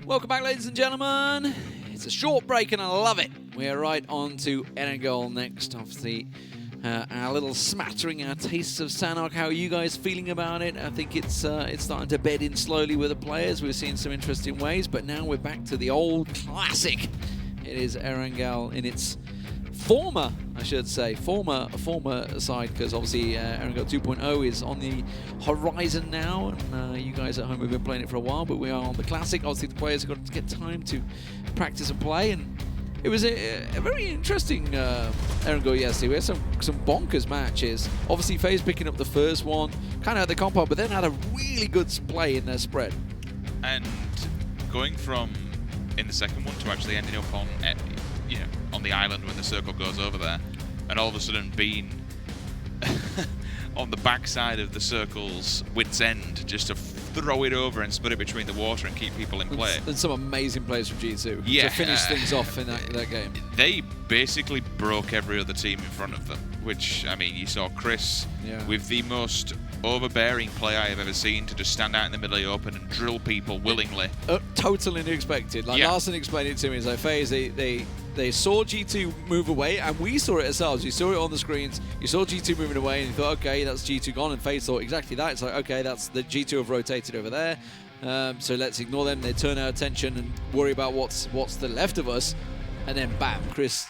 Welcome back, ladies and gentlemen. It's a short break and I love it. We're right on to Erangel next off the our little smattering, our tastes of Sanhok. How are you guys feeling about it? I think it's starting to bed in slowly with the players. We're seeing some interesting ways, but now we're back to the old classic. It is Erangel in its former, I should say, former side, because obviously Erangel 2.0 is on the horizon now, and you guys at home have been playing it for a while, but we are on the classic. Obviously the players have got to get time to practice and play, and it was a very interesting Erangel yesterday. We had some bonkers matches. Obviously FaZe picking up the first one, kind of had the comp up, but then had a really good play in their spread. And going from in the second one to actually ending up on on the island when the circle goes over there, and all of a sudden being on the backside of the circle's wit's end, just to throw it over and split it between the water and keep people in play. And some amazing plays from G2 to finish things off in that game. They basically broke every other team in front of them, which, I mean, you saw Chris with the most overbearing play I have ever seen, to just stand out in the middle of the open and drill people willingly. Totally unexpected. Like Larson explained it to me, it's like FaZe, they saw G2 move away, and we saw it ourselves. You saw it on the screens. You saw G2 moving away, and you thought, okay, that's G2 gone. And FaZe thought exactly that. It's like, okay, that's the G2 have rotated over there. So let's ignore them. They turn our attention and worry about what's the left of us. And then bam, Chris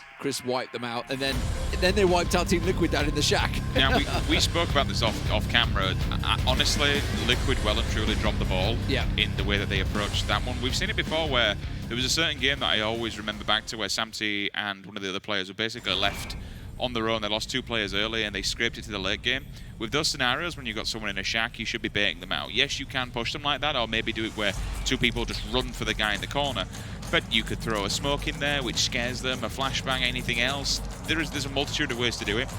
wiped them out, and then they wiped out Team Liquid down in the shack. Now we spoke about this off camera. Honestly, Liquid well and truly dropped the ball in the way that they approached that one. We've seen it before where there was a certain game that I always remember back to where SIMSY and one of the other players were basically left on their own. They lost 2 players early and they scraped it to the late game. With those scenarios, when you've got someone in a shack, you should be baiting them out. Yes, you can push them like that, or maybe do it where 2 people just run for the guy in the corner. But you could throw a smoke in there, which scares them, a flashbang, anything else. There's a multitude of ways to do it.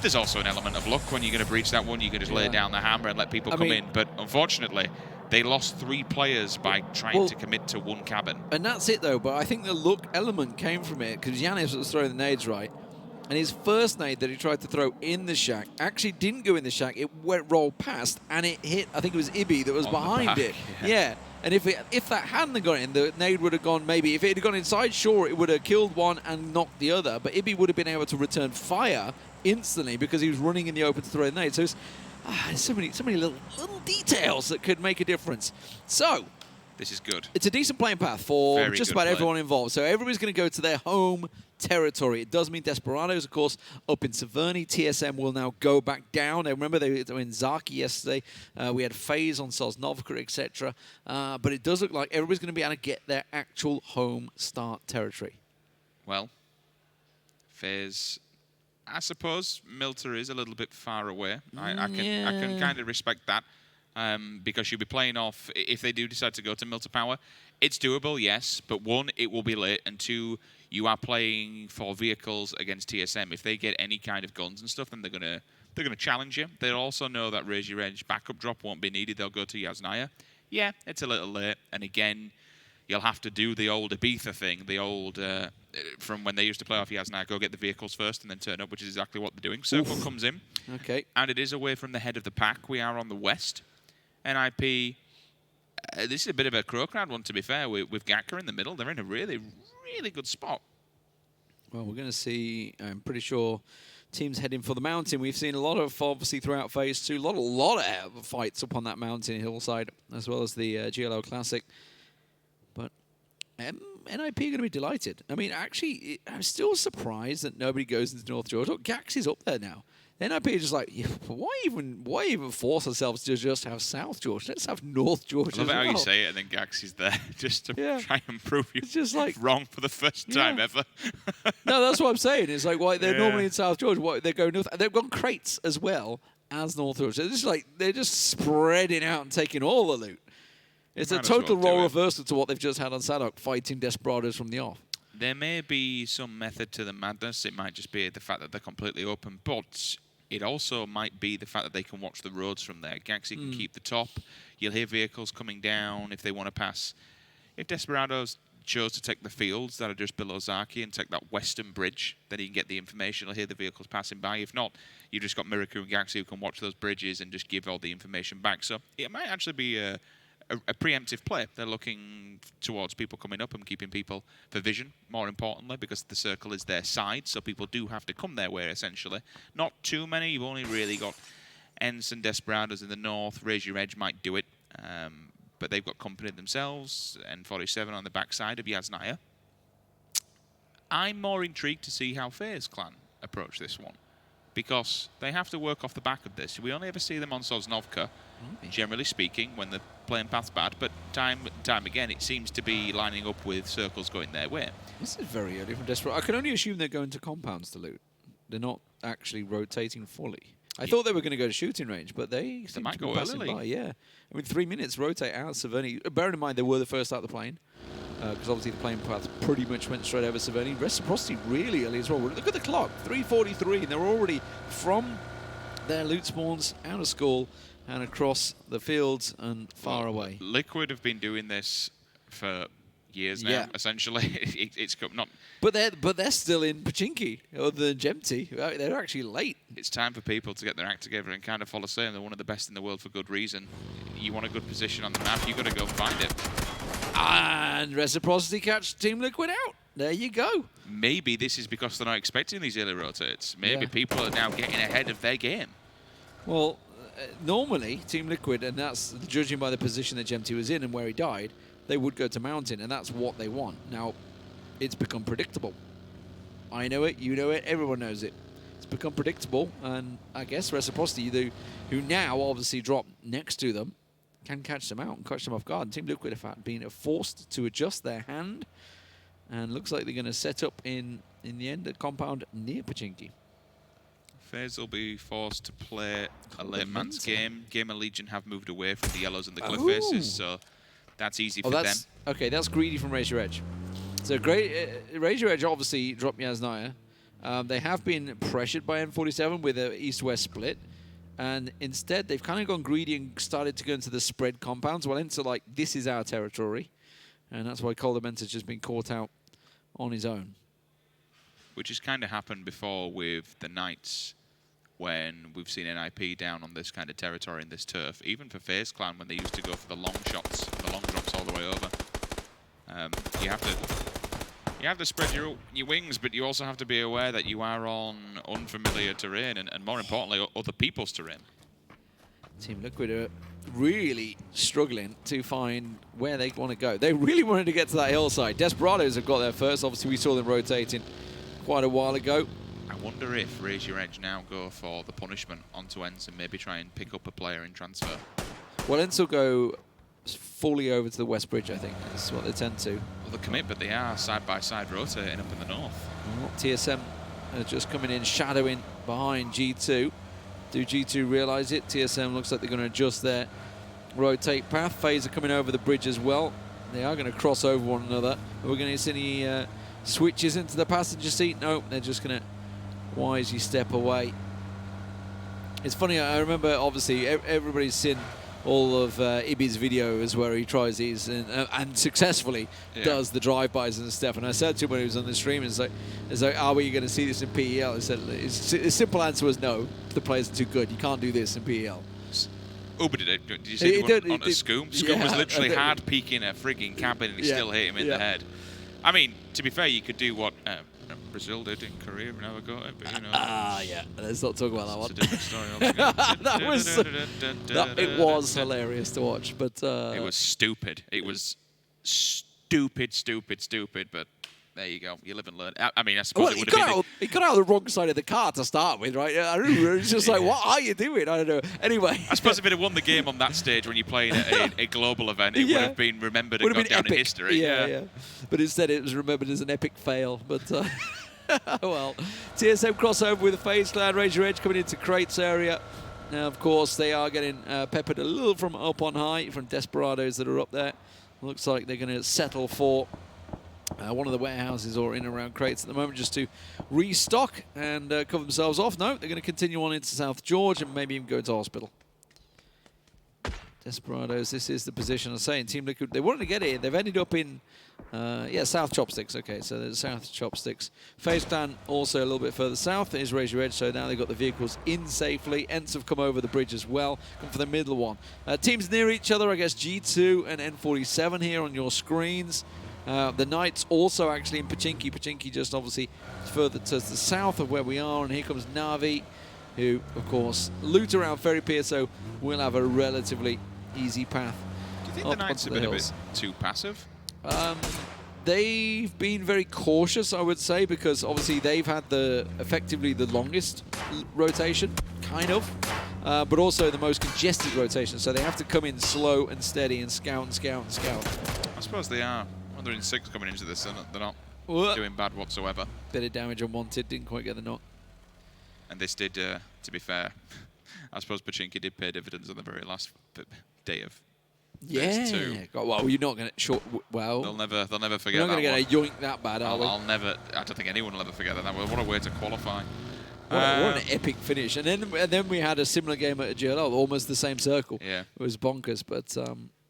There's also an element of luck. When you're going to breach that one, you can just lay down the hammer and let people come in. But unfortunately, they lost 3 players by trying to commit to 1 cabin. And that's it, though. But I think the luck element came from it, because Yannis was throwing the nades right. And his first nade that he tried to throw in the shack actually didn't go in the shack. It rolled past, and it hit, I think it was Ibby that was behind it. Yeah. And if that hadn't gone in, the nade would have gone, maybe, if it had gone inside, sure, it would have killed one and knocked the other. But Ibby would have been able to return fire instantly because he was running in the open to throw the nade. So there's so many little details that could make a difference. So this is good. It's a decent playing path for just about everyone involved. So everybody's going to go to their home territory. It does mean Desperados, of course, up in Severny. TSM will now go back down. I remember they were in Zaki yesterday. We had FaZe on Sosnovka, etc. But it does look like everybody's going to be able to get their actual home start territory. Well, FaZe, I suppose Milter is a little bit far away. I can kind of respect that. Because you'll be playing off, if they do decide to go to Milter Power, it's doable, yes, but 1, it will be late, and 2, you are playing for vehicles against TSM. If they get any kind of guns and stuff, then they're gonna challenge you. They'll also know that Raise Your Edge backup drop won't be needed. They'll go to Yasnaya. Yeah, it's a little late, and again, you'll have to do the old Ibiza thing, the old from when they used to play off Yasnaya, go get the vehicles first and then turn up, which is exactly what they're doing. Circle comes in, and it is away from the head of the pack. We are on the west. NIP, this is a bit of a CrowCrowd one, to be fair, with Gaka in the middle. They're in a really, really good spot. Well, we're going to see, I'm pretty sure, teams heading for the mountain. We've seen a lot of, obviously, throughout Phase 2, a lot of fights up on that mountain hillside, as well as the GLO Classic. But NIP are going to be delighted. I mean, actually, I'm still surprised that nobody goes into North Georgia. Look, Gax is up there now. NIP is just like, why even force ourselves to just have South Georgia? Let's have North Georgia. I love how you say it, and then Gax is there just to try and prove you just like, wrong for the first time ever. No, that's what I'm saying. It's like, why they're normally in South Georgia. Why they go north? They've gone crates as well as North Georgia. It's like they're just spreading out and taking all the loot. It's a total role reversal to what they've just had on Sanhok, fighting Desperados from the off. There may be some method to the madness. It might just be the fact that they're completely open, but it also might be the fact that they can watch the roads from there. Gaxi can keep the top. You'll hear vehicles coming down if they want to pass. If Desperados chose to take the fields that are just below Zaki and take that western bridge, then you can get the information. You'll hear the vehicles passing by. If not, you've just got Miraku and Gaxi who can watch those bridges and just give all the information back. So it might actually be a a preemptive play. They're looking towards people coming up and keeping people for vision, more importantly, because the circle is their side, so people do have to come their way, essentially. Not too many. You've only really got ENCE and Desperados in the north. Raise Your Edge might do it, but they've got company themselves. N47 on the backside of Yasnaya. I'm more intrigued to see how FaZe Clan approach this one, because they have to work off the back of this. We only ever see them on Sosnovka, generally speaking, when the playing path's bad, but time again, it seems to be lining up with circles going their way. This is very early from Desperado. I can only assume they're going to compounds to loot. They're not actually rotating fully. I thought they were going to go to shooting range, but they seem might to be go passing early. by. Yeah, I mean, 3 minutes rotate out Severny. Bearing in mind they were the first out of the plane, because obviously the plane path pretty much went straight over Severny. Reciprocity really early as well. Look at the clock, 3:43, and they're already from their loot spawns out of school and across the fields and far away. Liquid have been doing this for years now, essentially. It's not. But they're still in Pachinki, other than Gemty. They're actually late. It's time for people to get their act together and kind of follow suit. They're one of the best in the world for good reason. You want a good position on the map, you got to go find it. And Reciprocity catch Team Liquid out. There you go. Maybe this is because they're not expecting these early rotates. Maybe people are now getting ahead of their game. Well, normally Team Liquid, and that's judging by the position that Gemty was in and where he died, they would go to Mountain, and that's what they want. Now, it's become predictable. I know it, you know it, everyone knows it. It's become predictable, and I guess Reciprocity, who now obviously drop next to them, can catch them out and catch them off guard. And Team Liquid have been forced to adjust their hand, and looks like they're going to set up in the end a compound near Pachinki. FaZe will be forced to play a late man's game. GamerLegion have moved away from the yellows and the cliff faces, so that's easy for them. Okay, that's greedy from Raise Your Edge. So great, Raise Your Edge obviously dropped Yasnaya. They have been pressured by N47 with an east-west split, and instead they've kind of gone greedy and started to go into the spread compounds. Well, ENCE are like, this is our territory, and that's why Coldament has just been caught out on his own. Which has kind of happened before with the Knights, when we've seen NIP down on this kind of territory in this turf. Even for FaZe Clan, when they used to go for the long shots, the long drops all the way over. You have to spread your wings, but you also have to be aware that you are on unfamiliar terrain and more importantly, other people's terrain. Team Liquid are really struggling to find where they want to go. They really wanted to get to that hillside. Desperados have got there first. Obviously, we saw them rotating quite a while ago. I wonder if Raise Your Edge now go for the punishment onto ENCE and maybe try and pick up a player in transfer. Well, ENCE will go fully over to the West Bridge, I think. That's what they tend to. Well, they commit, but they are side-by-side rotating up in the north. Well, TSM are just coming in, shadowing behind G2. Do G2 realise it? TSM looks like they're going to adjust their rotate path. FaZe are coming over the bridge as well. They are going to cross over one another. Are we going to see any switches into the passenger seat? No, they're just going to wisely step away. It's funny, I remember obviously everybody's seen all of Ibby's videos where he tries these and successfully does the drive-bys and stuff. And I said to him when he was on the stream, it's like, are we going to see this in PEL? I said, the simple answer was no. The players are too good. You can't do this in PEL. Uber did it. Did you see the one on a Scum? Scum was literally hard peeking a frigging cabin and he still hit him in the head. I mean, to be fair, you could do what Brazil did in Korea and never got it, but you know. Yeah. Let's not talk about that one. It's a different story. It was hilarious to watch, but it was stupid. It was stupid. But there you go. You live and learn. I mean, I suppose it would have been. He got out of the wrong side of the car to start with, right? I remember it's just like, what are you doing? I don't know. Anyway, I suppose if it had won the game on that stage when you're playing at a glosal event, it would have been remembered and gone down in history. Yeah. But instead, it was remembered as an epic fail. But well, TSM crossover with the FaZe Clan. Raise Your Edge coming into Crates area. Now, of course, they are getting peppered a little from up on high from Desperados that are up there. Looks like they're going to settle for one of the warehouses or in and around Crates at the moment just to restock and cover themselves off. No, they're going to continue on into South George and maybe even go to hospital. Desperados, this is the position I'm saying. Team Liquid, they wanted to get in. They've ended up in Yeah, South Chopsticks. Okay, so there's South Chopsticks. FaZe Clan also a little bit further south is Razor Edge, so now they've got the vehicles in safely. ENCE have come over the bridge as well, come for the middle one. Teams near each other, I guess G2 and N47 here on your screens. The Knights also actually in Pochinki. Pochinki just obviously further to the south of where we are, and here comes Na'Vi, who, of course, loot around Ferry Pier, so we'll have a relatively easy path. Do you think the Knights have been a bit too passive? They've been very cautious, I would say, because obviously they've had effectively the longest rotation, kind of, but also the most congested rotation. So they have to come in slow and steady and scout and scout and scout. I suppose they are. Well, they're in 6 coming into this, and they're not doing bad whatsoever. Bit of damage unwanted, didn't quite get the knock. And this did, to be fair, I suppose Pochinki did pay dividends on the very last day of. Yeah. Well, you're not going to well. They'll never forget that. You're not going to get a yoink that bad, are we? I'll never. I don't think anyone will ever forget that. What a way to qualify. What an epic finish. And then we had a similar game at GLL, almost the same circle. Yeah. It was bonkers, but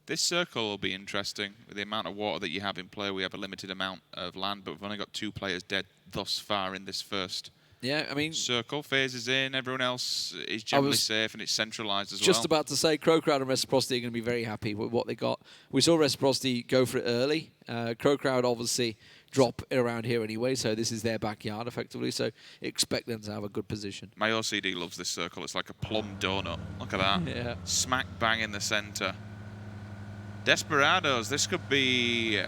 this circle will be interesting. With the amount of water that you have in play, we have a limited amount of land, but we've only got 2 players dead thus far in this first. Yeah, I mean, circle FaZe is in. Everyone else is generally safe, and it's centralized as well. Just about to say, CrowCrowd and Reciprocity are going to be very happy with what they got. We saw Reciprocity go for it early. CrowCrowd obviously drop around here anyway, so this is their backyard effectively. So expect them to have a good position. My OCD loves this circle. It's like a plum donut. Look at that. Yeah. Smack bang in the center. Desperados, this could be...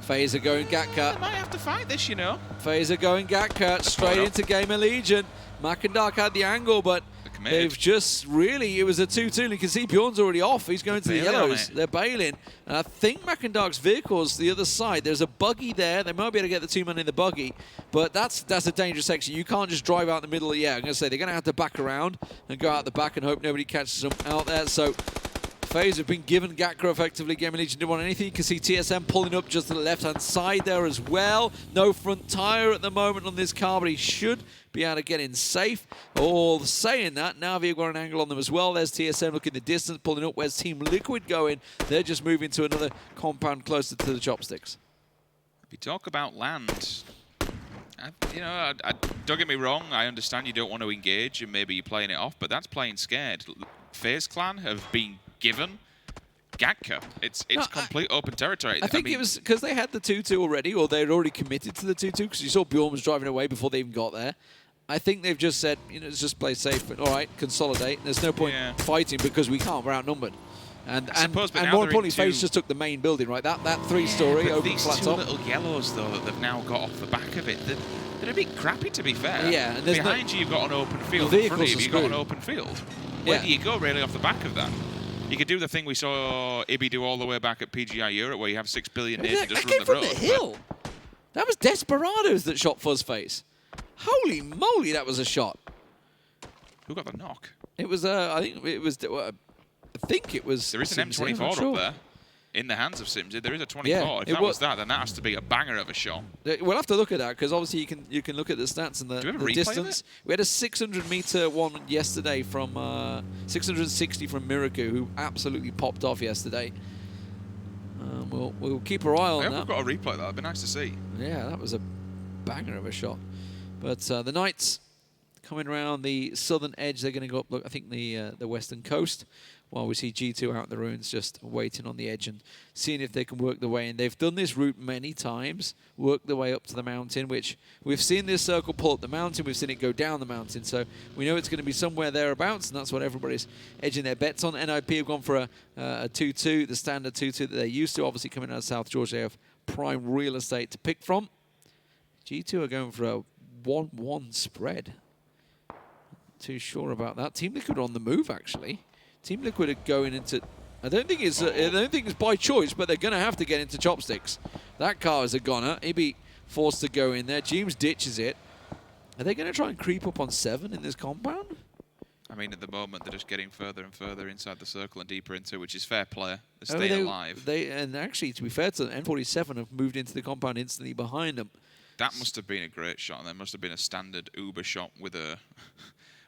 FaZe are going Gatka. They might have to fight this, you know. FaZe are going Gatka straight into GamerLegion. miikaz had the angle, but they've just really... It was a 2-2. You can see Bjorn's already off. He's going to the yellows. They're bailing. And I think miikaz's vehicle's the other side. There's a buggy there. They might be able to get the 2-man in the buggy, but that's a dangerous section. You can't just drive out the middle. Yeah, I'm going to say they're going to have to back around and go out the back and hope nobody catches them out there. So... FaZe have been given Gakra effectively. GamerLegion didn't want anything. You can see TSM pulling up just to the left-hand side there as well. No front tyre at the moment on this car, but he should be able to get in safe. All saying that, Na'Vi have got an angle on them as well. There's TSM looking the distance, pulling up. Where's Team Liquid going? They're just moving to another compound closer to the chopsticks. If you talk about land, don't get me wrong. I understand you don't want to engage and maybe you're playing it off, but that's playing scared. FaZe Clan have been given Gatka. It's complete open territory. I think it was because they had the 2-2 already, or they'd already committed to the 2-2, because you saw Bjorn was driving away before they even got there. I think they've just said, let's just play safe, but all right, consolidate. There's no point fighting because we can't. We're outnumbered. And more importantly, FaZe just took the main building, right? That 3-story open flat top. These 2 little yellows, though, that they've now got off the back of it, they're a bit crappy, to be fair. Yeah. And behind you, you've got an open field. In front of you, you've got an open field. Where do you go, really, off the back of that? You could do the thing we saw Ibby do all the way back at PGI Europe, where you have 6 billion nades and just run the road. The hill. That was Desperados that shot Fuzzface. Holy moly, that was a shot. Who got the knock? It was, I think it was... I think it was... There is an SIMSY, M24 up there. In the hands of SIMSY, there is a 24. Yeah, if that was that, then that has to be a banger of a shot. We'll have to look at that, because obviously you can look at the stats and the distance. We had a 600-meter one yesterday from 660 from Miraku, who absolutely popped off yesterday. We'll keep our eye on that. We've got a replay of that. It'd be nice to see. Yeah, that was a banger of a shot. But the Knights coming around the southern edge, they're going to go up, look, I think the western coast, while we see G2 out in the ruins just waiting on the edge and seeing if they can work their way in. They've done this route many times, worked their way up to the mountain, which we've seen this circle pull up the mountain, we've seen it go down the mountain, so we know it's going to be somewhere thereabouts, and that's what everybody's edging their bets on. NIP have gone for a 2-2, the standard 2-2 that they're used to. Obviously coming out of South Georgia, they have prime real estate to pick from. G2 are going for a 1-1 spread. Not too sure about that. Team Liquid are on the move, actually. Team Liquid are going into... I don't think it's by choice, but they're going to have to get into chopsticks. That car is a goner. He'd be forced to go in there. James ditches it. Are they going to try and creep up on 7 in this compound? I mean, at the moment, they're just getting further and further inside the circle and deeper into, which is fair play. They're staying alive. And actually, to be fair to them, N47 have moved into the compound instantly behind them. That must have been a great shot. There must have been a standard Uber shot with a...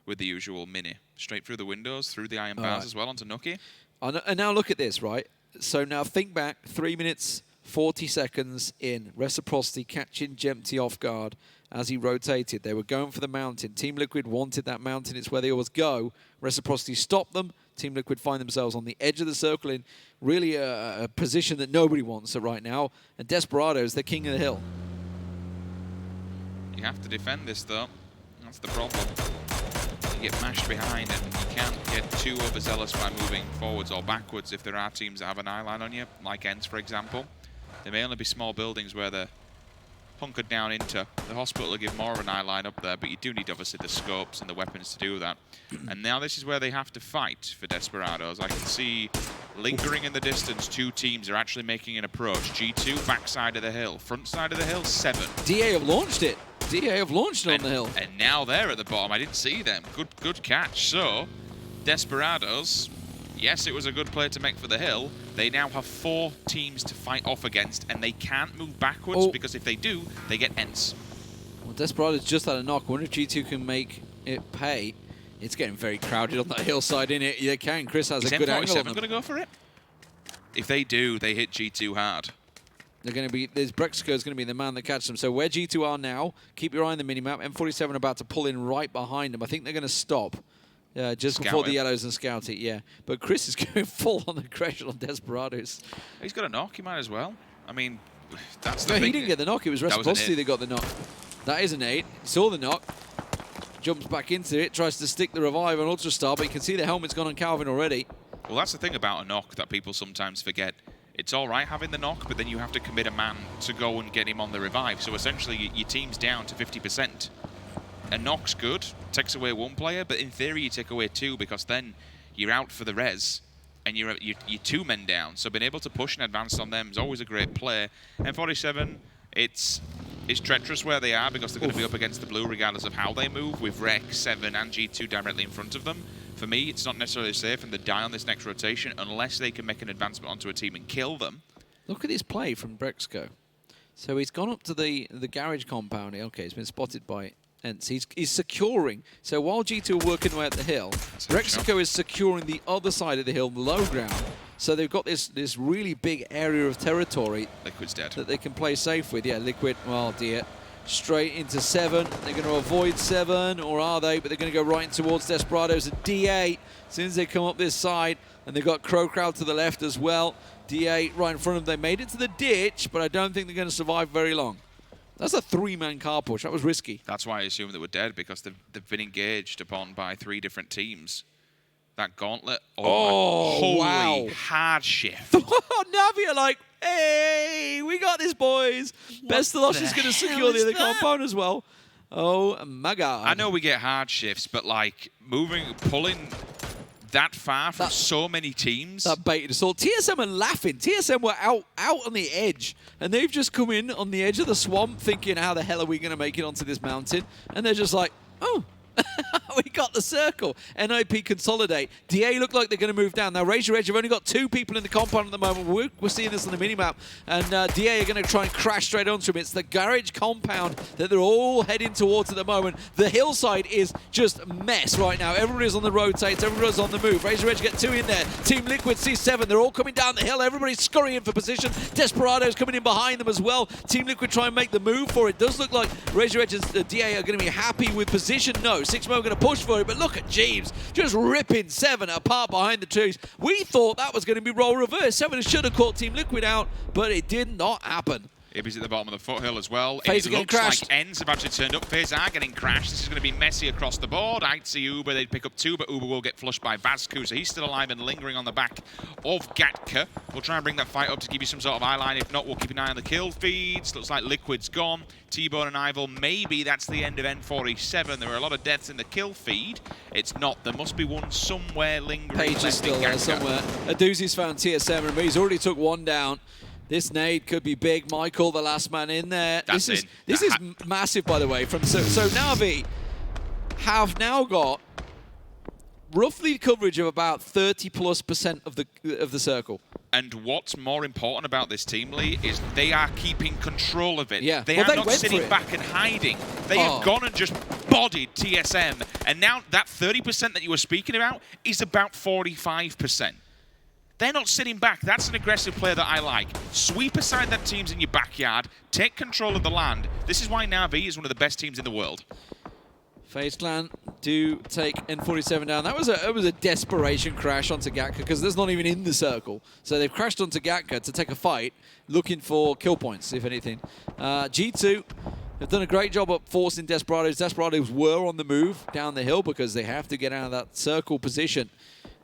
with the usual mini. Straight through the windows, through the iron bars as well, onto NOOKIE. And now look at this, right? So now think back 3 minutes 40 seconds in. Reciprocity catching Jempty off guard as he rotated. They were going for the mountain. Team Liquid wanted that mountain. It's where they always go. Reciprocity stopped them. Team Liquid find themselves on the edge of the circle in really a position that nobody wants right now. And DESPERADO is the king of the hill. You have to defend this, though. That's the problem. You get mashed behind, and you can't get too overzealous by moving forwards or backwards if there are teams that have an eye line on you, like ENCE, for example. There may only be small buildings where they're hunkered down into. The hospital will give more of an eye line up there, but you do need, obviously, the scopes and the weapons to do that. And now this is where they have to fight for DESPERADOs. I can see lingering in the distance, 2 teams are actually making an approach. G2, backside of the hill. Front side of the hill, 7. DA have launched it. DA have launched it on the hill. And now they're at the bottom. I didn't see them. Good catch. So, DESPERADOs, yes, it was a good play to make for the hill. They now have 4 teams to fight off against, and they can't move backwards because if they do, they get ENCE. Well, DESPERADO's just had a knock. I wonder if G2 can make it pay. It's getting very crowded on that hillside, isn't it? They can. CrowCrowd has a good angle on them. Going to go for it? If they do, they hit G2 hard. They're going to be. There's Braexco is going to be the man that catches them. So where G2 are now, keep your eye on the minimap. M47 about to pull in right behind them. I think they're going to stop just before the yellows and scout it. Yeah, but Chris is going full on aggression on DESPERADOs. He's got a knock. He might as well. I mean, that's the No, thing. he didn't get the knock. It was Reciprocity that got the knock. That is an 8. Saw the knock. Jumps back into it. Tries to stick the revive on Ultrastar, but you can see the helmet's gone on Calvin already. Well, that's the thing about a knock that people sometimes forget. It's all right having the knock, but then you have to commit a man to go and get him on the revive. So essentially, your team's down to 50%. A knock's good, takes away 1 player, but in theory, you take away 2 because then you're out for the res and you're 2 men down. So being able to push and advance on them is always a great play. M47, it's treacherous where they are because they're going to be up against the blue regardless of how they move, with Rec, 7 and G2 directly in front of them. For me, it's not necessarily safe and they die on this next rotation unless they can make an advancement onto a team and kill them. Look at this play from Braexco. So he's gone up to the garage compound. Okay, he's been spotted by ENCE. He's securing. So while G2 are working away at the hill, Braexco is securing the other side of the hill, the low ground. So they've got this really big area of territory. Liquid's dead. That they can play safe with. Yeah, Liquid, well, dear. Straight into 7. They're going to avoid 7, or are they? But they're going to go right towards DESPERADOs and D8 as soon as they come up this side. And they've got CrowCrowd to the left as well. D8 right in front of them. They made it to the ditch, but I don't think they're going to survive very long. That's a 3-man car push. That was risky. That's why I assume they were dead, because they've been engaged upon by 3 different teams. That gauntlet. Oh, wow. Hard shift. Navi are like, hey, we got this, boys. Bestelosh is going to secure the other compound as well. Oh, my God. I know we get hard shifts, but, like, pulling that far from so many teams. That baited us all. TSM are laughing. TSM were out on the edge, and they've just come in on the edge of the swamp thinking, how the hell are we going to make it onto this mountain? And they're just like, oh. We got the circle. NIP consolidate. DA look like they're going to move down. Now, Razor Edge have only got 2 people in the compound at the moment. We're seeing this on the minimap. And DA are going to try and crash straight onto him. It's the garage compound that they're all heading towards at the moment. The hillside is just a mess right now. Everybody's on the rotates. Everybody's on the move. Razor Edge get 2 in there. Team Liquid C7. They're all coming down the hill. Everybody's scurrying for position. DESPERADO's coming in behind them as well. Team Liquid try and make the move for it. Does look like Razor Edge and DA are going to be happy with position. No, 6mo are going to push for it, but look at Jeeves just ripping 7 apart behind the trees. We thought that was going to be role reverse. 7 should have caught Team Liquid out, but it did not happen. Ibby's at the bottom of the foothill as well. FaZe it getting looks crashed. like ENCE have actually turned up. FaZe are getting crashed. This is going to be messy across the board. Aitzy, ubah, they'd pick up 2, but ubah will get flushed by Vazku, so he's still alive and lingering on the back of Gatka. We'll try and bring that fight up to give you some sort of eye line. If not, we'll keep an eye on the kill feeds. Looks like Liquid's gone. T-Bone and Ival, maybe that's the end of N47. There are a lot of deaths in the kill feed. It's not. There must be one somewhere lingering. Page is still there somewhere. Aduzi's found TSM, and he's already took 1 down. This nade could be big. Michael, the last man in there. This is massive, by the way. So Navi have now got roughly coverage of about 30+% of the circle. And what's more important about this team, Lee, is they are keeping control of it. Yeah. They are not sitting back and hiding. They have gone and just bodied TSM. And now that 30% that you were speaking about is about 45%. They're not sitting back. That's an aggressive player that I like. Sweep aside that teams in your backyard. Take control of the land. This is why Na'Vi is one of the best teams in the world. FaZe Clan do take N47 down. That was a desperation crash onto GaTka because there's not even in the circle. So they've crashed onto GaTka to take a fight, looking for kill points, if anything. G2 have done a great job at forcing Desperados. Desperados were on the move down the hill because they have to get out of that circle position.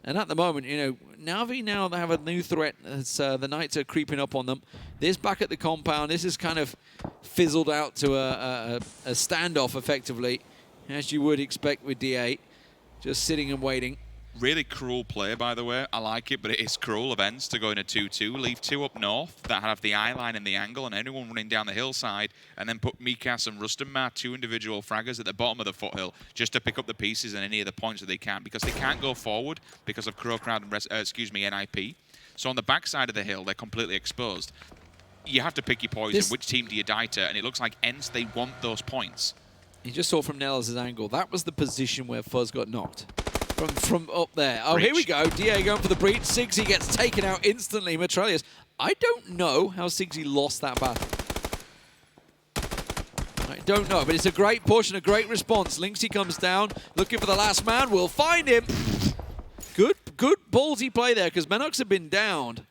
And at the moment, you know, Na'Vi now they have a new threat. It's, the Knights are creeping up on them. This back at the compound, this is kind of fizzled out to a standoff, effectively, as you would expect with D8. Just sitting and waiting. Really cruel play, by the way. I like it, but it is cruel of ENCE to go in a 2-2, leave 2 up north that have the eye line and the angle, and anyone running down the hillside, and then put miikaz and Rustanmar, 2 individual fraggers at the bottom of the foothill, just to pick up the pieces and any of the points that they can, because they can't go forward because of CrowCrowd and NIP. So on the backside of the hill, they're completely exposed. You have to pick your poison. Which team do you die to? And it looks like ENCE, they want those points. You just saw from NELLOZ's angle, that was the position where Fuzz got knocked. From up there. Oh, breach. Here we go. DA going for the breach. SIMSY gets taken out instantly. Mitraleius. I don't know how SIMSY lost that battle. I don't know, but it's a great push and a great response. Lynxy comes down, looking for the last man. We'll find him. Good ballsy play there, because mxey had been downed.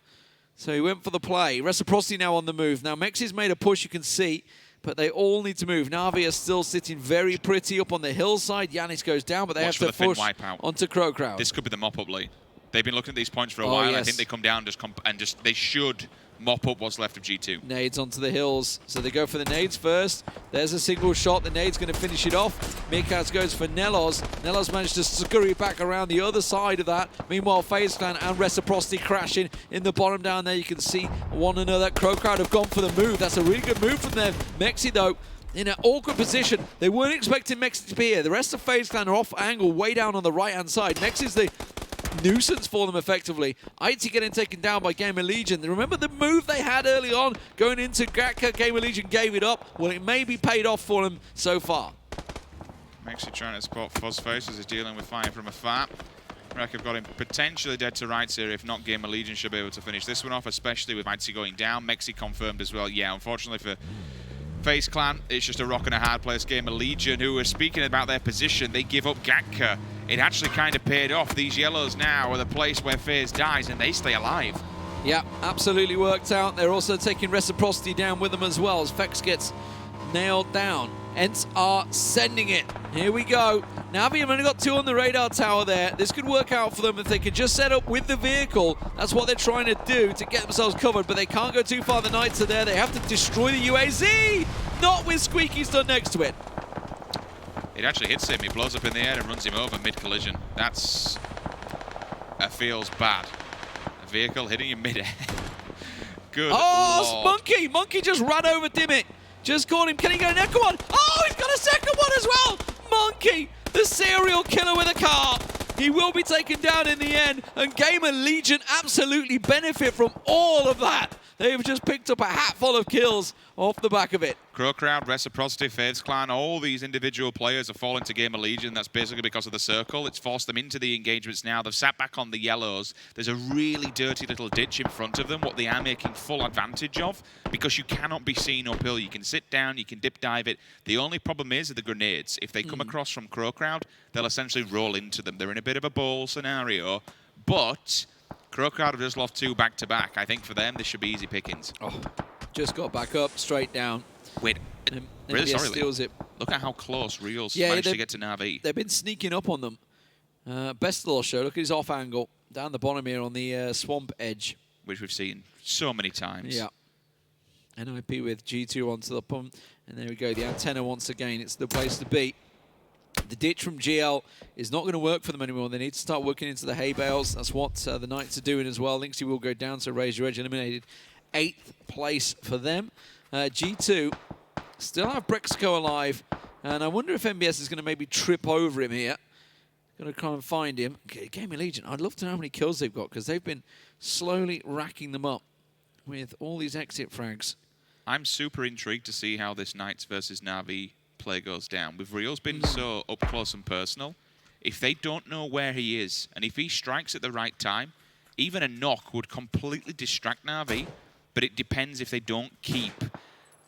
So he went for the play. Reciprocity now on the move. Now, mxey's made a push, you can see, but they all need to move. Na'Vi are still sitting very pretty up on the hillside. Yannis goes down, but they have to push onto CrowCrowd. This could be the mop-up lead. They've been looking at these points for a while. Yes. I think they come down and they should mop up what's left of G2. Nades onto the hills. So they go for the nades first. There's a single shot. The nade's going to finish it off. miikaz goes for NELLOZ. NELLOZ managed to scurry back around the other side of that. Meanwhile, FaZe Clan and Reciprocity crashing in the bottom down there. You can see one another. CrowCrowd have gone for the move. That's a really good move from them. mxey, though, in an awkward position. They weren't expecting mxey to be here. The rest of FaZe Clan are off angle way down on the right-hand side. mxey's the nuisance for them, effectively. Aitzy getting taken down by GamerLegion. Remember the move they had early on going into GaTka? GamerLegion gave it up. Well, it may be paid off for them so far. mxey trying to spot Fuzzface as he's dealing with fire from afar. Rek have got him potentially dead to rights here. If not, GamerLegion should be able to finish this one off, especially with Aitzy going down. mxey confirmed as well. Yeah, unfortunately for FaZe Clan, it's just a rock and a hard place. GamerLegion, who are speaking about their position, they give up GaTka. It actually kind of paid off. These yellows now are the place where FaZe dies and they stay alive. Yeah, absolutely worked out. They're also taking Reciprocity down with them as well as Vex gets nailed down. ENCE are sending it. Here we go. Na'Vi have only got 2 on the radar tower there. This could work out for them if they could just set up with the vehicle. That's what they're trying to do to get themselves covered, but they can't go too far. The Knights are there. They have to destroy the UAZ. Not with SKUIJKE stood next to it. It actually hits him. He blows up in the air and runs him over mid-collision. That feels bad. A vehicle hitting you mid-air. Good Lord. Monkey just ran over Dimit. Just caught him. Can he get an echo one? Oh, he's got a second one as well. Monkey, the serial killer with a car. He will be taken down in the end, and GamerLegion absolutely benefit from all of that. They've just picked up a hatful of kills off the back of it. CrowCrowd, Reciprocity, FaZe Clan, all these individual players have fallen to GamerLegion. That's basically because of the circle. It's forced them into the engagements now. They've sat back on the yellows. There's a really dirty little ditch in front of them, what they are making full advantage of, because you cannot be seen uphill. You can sit down, you can dip dive it. The only problem is the grenades. If they come across from CrowCrowd, they'll essentially roll into them. They're in a bit of a bowl scenario, but CrowCrowd have just lost 2 back-to-back. I think for them, this should be easy pickings. Oh, just got back up, straight down. Wait, really sorry, steals it. Look at how close Reals managed to get to Na'Vi. They've been sneaking up on them. Best of the show. Look at his off angle down the bottom here on the swamp edge, which we've seen so many times. Yeah. NIP with G2 onto the pump, and there we go. The antenna once again. It's the place to be. The ditch from GL is not going to work for them anymore. They need to start working into the hay bales. That's what the Knights are doing as well. Lynxy will go down, so Raise Your Edge eliminated. 8th place for them. G2 still have Braexco alive, and I wonder if MBS is going to maybe trip over him here. Going to try and find him. Okay, GamerLegion, I'd love to know how many kills they've got, because they've been slowly racking them up with all these exit frags. I'm super intrigued to see how this Knights versus Na'Vi play goes down. With Reals been so up close and personal, if they don't know where he is, and if he strikes at the right time, even a knock would completely distract Na'Vi, but it depends if they don't keep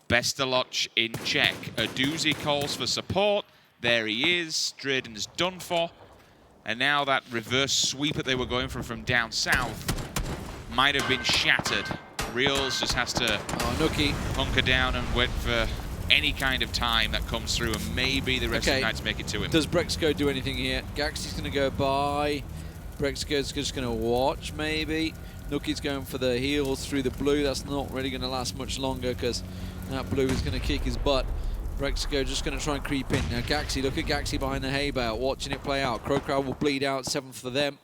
BesterLodge in check. Aduzi calls for support. There he is. Drayden's done for. And now that reverse sweep that they were going for from down south might have been shattered. Reels just has to NOOKIE hunker down and wait for any kind of time that comes through, and maybe the rest of the Knights make it to him. Does Braexco do anything here? Gaxy's going to go by. Braexco's just going to watch, maybe. NOOKIE's going for the heals through the blue. That's not really going to last much longer because that blue is going to kick his butt. Braexco just going to try and creep in. Now Gaxy, look at Gaxy behind the hay bale, watching it play out. CrowCrowd will bleed out, 7th for them.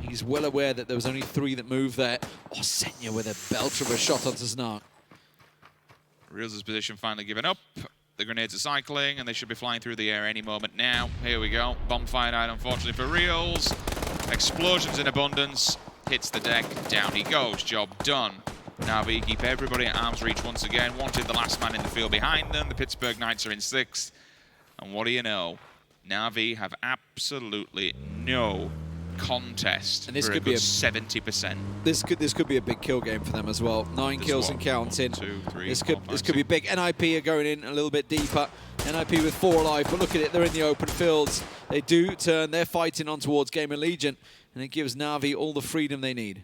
He's well aware that there was only 3 that moved there. Oh, Senya with a belter of a shot onto Snark. Reels' position finally given up. The grenades are cycling, and they should be flying through the air any moment now. Here we go. Bomb fire died, unfortunately, for Reels. Explosions in abundance. Hits the deck. Down he goes. Job done. Na'Vi keep everybody at arm's reach once again. Wanted the last man in the field behind them. The Pittsburgh Knights are in 6th. And what do you know? Na'Vi have absolutely no contest, and this for could be 70%. This could be a big kill game for them as well. 9 kills and counting. 1, 2, 3, this 4, could 5, this could be big. NIP are going in a little bit deeper. NIP with 4 alive, but look at it, they're in the open fields. They do turn, they're fighting on towards GamerLegion, and it gives Na'Vi all the freedom they need.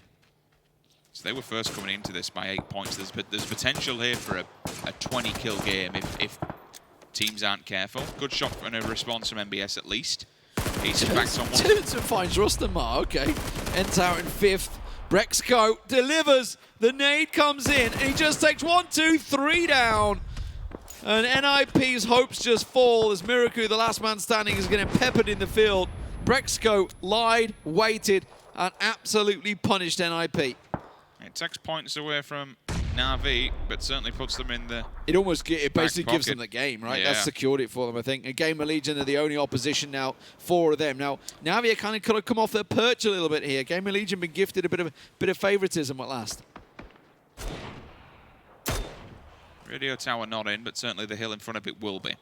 So they were first coming into this by 8 points. There's potential here for a 20 kill game if teams aren't careful. Good shot and a response from MBS at least. He's back someone. Tiikzu finds Rustanmar, okay. ENCE out in 5th. Braexco delivers. The nade comes in, and he just takes 1, 2, 3 down. And NIP's hopes just fall as Miraku, the last man standing, is getting peppered in the field. Braexco lied, waited, and absolutely punished NIP. It takes points away from Na'Vi, but certainly puts them in the it basically gives them the game, right? Yeah. That's secured it for them, I think. And GamerLegion are the only opposition now, 4 of them. Now, Na'Vi are kind of could have come off their perch a little bit here. GamerLegion been gifted a bit of favoritism at last. Radio tower not in, but certainly the hill in front of it will be.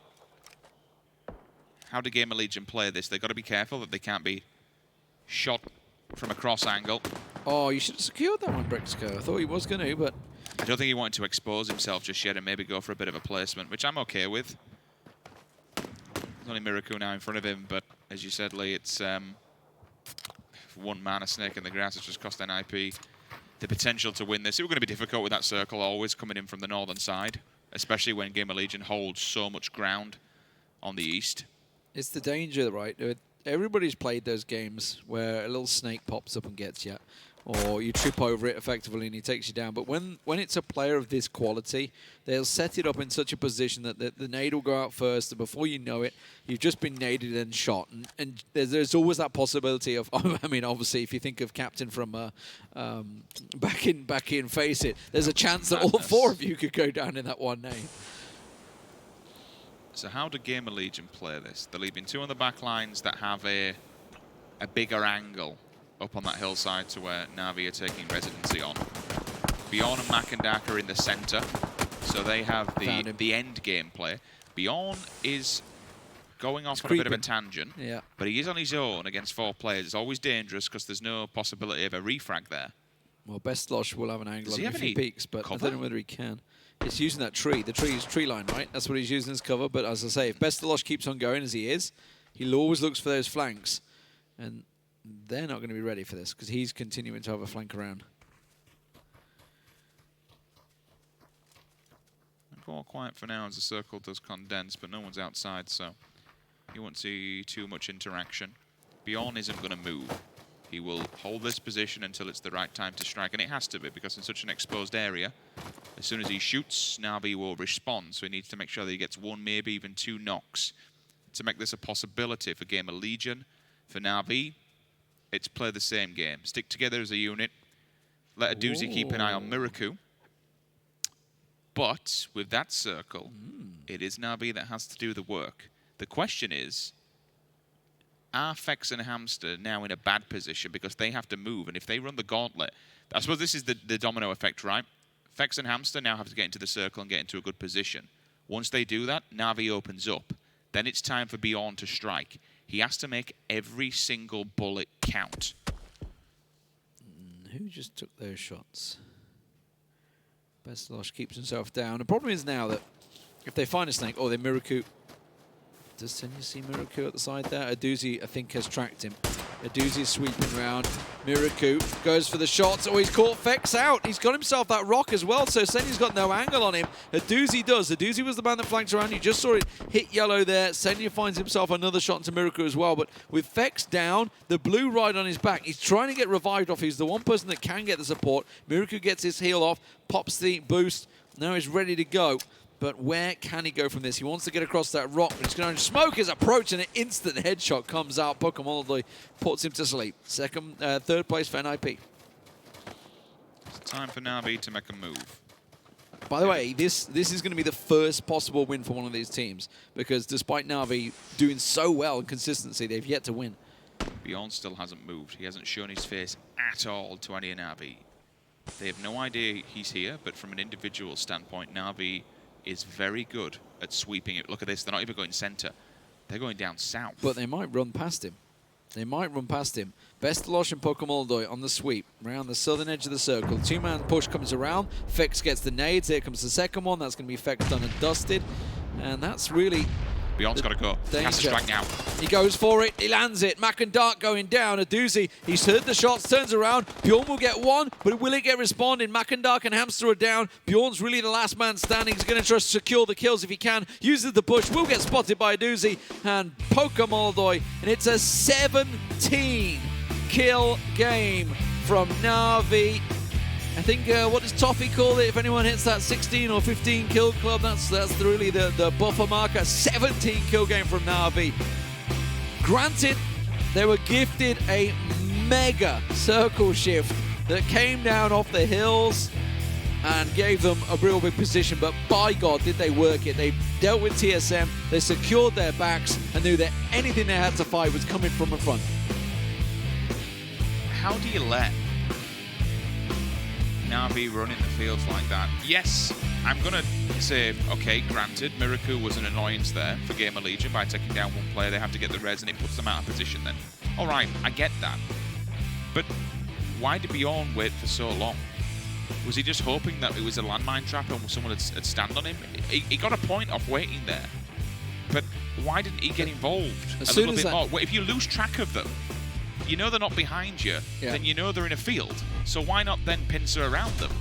How do GamerLegion play this? They've got to be careful that they can't be shot from a cross angle. Oh, you should have secured that one, Braexco. I thought he was going to, but... I don't think he wanted to expose himself just yet and maybe go for a bit of a placement, which I'm okay with. There's only Miraku now in front of him, but as you said, Lee, it's 1 mana snake in the grass. It's just cost NIP the potential to win this. It was going to be difficult with that circle always coming in from the northern side, especially when GamerLegion holds so much ground on the east. It's the danger, right? Everybody's played those games where a little snake pops up and gets you, or you trip over it effectively and he takes you down. But when it's a player of this quality, they'll set it up in such a position that the nade will go out first, and before you know it, you've just been naded and shot. And there's always that possibility of, I mean, obviously, if you think of Captain from back in Face It, there's a chance that all 4 of you could go down in that one nade. So how do GamerLegion play this? They're leaving 2 on the back lines that have a bigger angle up on that hillside to where Na'Vi are taking residency on. Bjorn and Makandak are in the center, so they have the end game play. Bjorn is going off on a bit of a tangent, but he is on his own against 4 players. It's always dangerous because there's no possibility of a refrag there. Well, BesterLodge will have an angle if he peeks, but I don't know whether he can. It's using that tree. The tree is tree line, right? That's what he's using as cover. But as I say, if BesterLodge keeps on going as he is, he always looks for those flanks. And they're not going to be ready for this because he's continuing to have a flank around. Go all quiet for now as the circle does condense, but no one's outside, so you won't see too much interaction. Bjorn isn't going to move. He will hold this position until it's the right time to strike, and it has to be because in such an exposed area, as soon as he shoots, Na'Vi will respond, so he needs to make sure that he gets 1, maybe even 2 knocks to make this a possibility for GamerLegion. For Na'Vi, it's play the same game. Stick together as a unit. Let Aduzi keep an eye on Miraku. But with that circle, it is Na'Vi that has to do the work. The question is, are Fex and Hamster now in a bad position because they have to move? And if they run the gauntlet, I suppose this is the domino effect, right? Fex and Hamster now have to get into the circle and get into a good position. Once they do that, Na'Vi opens up. Then it's time for Bjorn to strike. He has to make every single bullet count. who just took those shots? BestLosh keeps himself down. The problem is now that if they find a snake, they Miraku. Does Senya see Miraku at the side there? ABeautflDeath, I think, has tracked him. ABeautflDeath is sweeping around. Miraku goes for the shots. Oh, he's caught Fex out. He's got himself that rock as well, so Senya's got no angle on him. ABeautflDeath does. ABeautflDeath was the man that flanked around. You just saw it hit yellow there. Senya finds himself another shot into Miraku as well, but with Fex down, the blue ride on his back, he's trying to get revived off. He's the one person that can get the support. Miraku gets his heal off, pops the boost. Now he's ready to go. But where can he go from this? He wants to get across that rock, but he's going to smoke his approach, and an instant headshot comes out. PUBG puts him to sleep. Third place for NIP. It's time for Na'Vi to make a move. By the way, this is going to be the first possible win for one of these teams, because despite Na'Vi doing so well in consistency, they've yet to win. Bjorn still hasn't moved. He hasn't shown his face at all to any Na'Vi. They have no idea he's here, but from an individual standpoint, Na'Vi is very good at sweeping it. Look at this, they're not even going center. They're going down south. But they might run past him. They might run past him. BestLosh and PUBG on the sweep around the southern edge of the circle. Two-man push comes around. Fex gets the nades. Here comes the second one. That's going to be Fex done and dusted. And that's really... Bjorn's got to go. He has to strike now. He goes for it. He lands it. mxey going down. ABeautflDeath, he's heard the shots, turns around. Bjorn will get one, but will it get responded? mxey and Hamster are down. Bjorn's really the last man standing. He's going to try to secure the kills if he can. Uses the push. Will get spotted by ABeautflDeath and PUBG. And it's a 17-kill game from Na'Vi. I think, what does Toffee call it? If anyone hits that 16 or 15 kill club, that's really the buffer marker. 17 kill game from Na'Vi. Granted, they were gifted a mega circle shift that came down off the hills and gave them a real big position, but by God, did they work it. They dealt with TSM, they secured their backs, and knew that anything they had to fight was coming from the front. How do you let Na'Vi run in the fields like that? Yes, I'm going to say, okay, granted, Miraku was an annoyance there for GamerLegion by taking down one player. They have to get the res and it puts them out of position then. All right, I get that. But why did Bjorn wait for so long? Was he just hoping that it was a landmine trap and someone would stand on him? He got a point off waiting there. But why didn't he get involved a little bit more? If you lose track of them, you know they're not behind you, then you know they're in a field. So why not then pincer around them?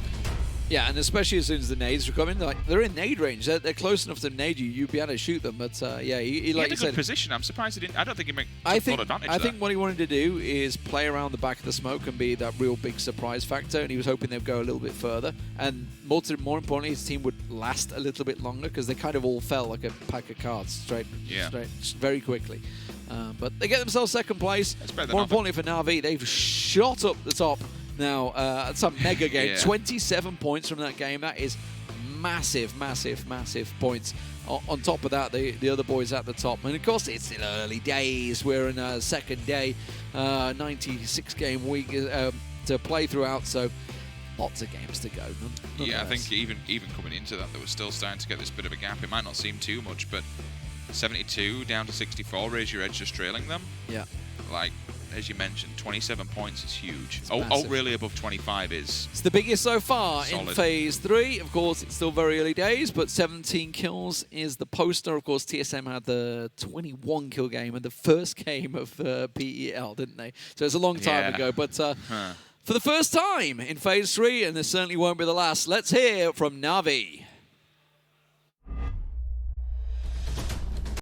Yeah, and especially as soon as the nades are coming, they're in nade range. They're close enough to nade you. You'd be able to shoot them. But yeah, he like had a good position. I'm surprised he didn't. I don't think he took full advantage. I think what he wanted to do is play around the back of the smoke and be that real big surprise factor. And he was hoping they'd go a little bit further. And more importantly, his team would last a little bit longer because they kind of all fell like a pack of cards straight, very quickly. But they get themselves second place. More importantly for Na'Vi, they've shot up the top now. It's a mega game. 27 points from that game. That is massive, massive, massive points. On top of that, the other boys at the top. And of course, it's still early days. We're in a second day, 96-game week to play throughout. So lots of games to go. Yeah, I think even coming into that, they were still starting to get this bit of a gap. It might not seem too much, but 72 down to 64, raise your edge just trailing them. Yeah. Like, as you mentioned, 27 points is huge. Really above 25 is it's the biggest so far solid. In Phase 3. Of course, it's still very early days, but 17 kills is the poster. Of course, TSM had the 21 kill game and the first game of PEL, didn't they? So it's a long time ago. But for the first time in Phase 3, and this certainly won't be the last, let's hear from Na'Vi.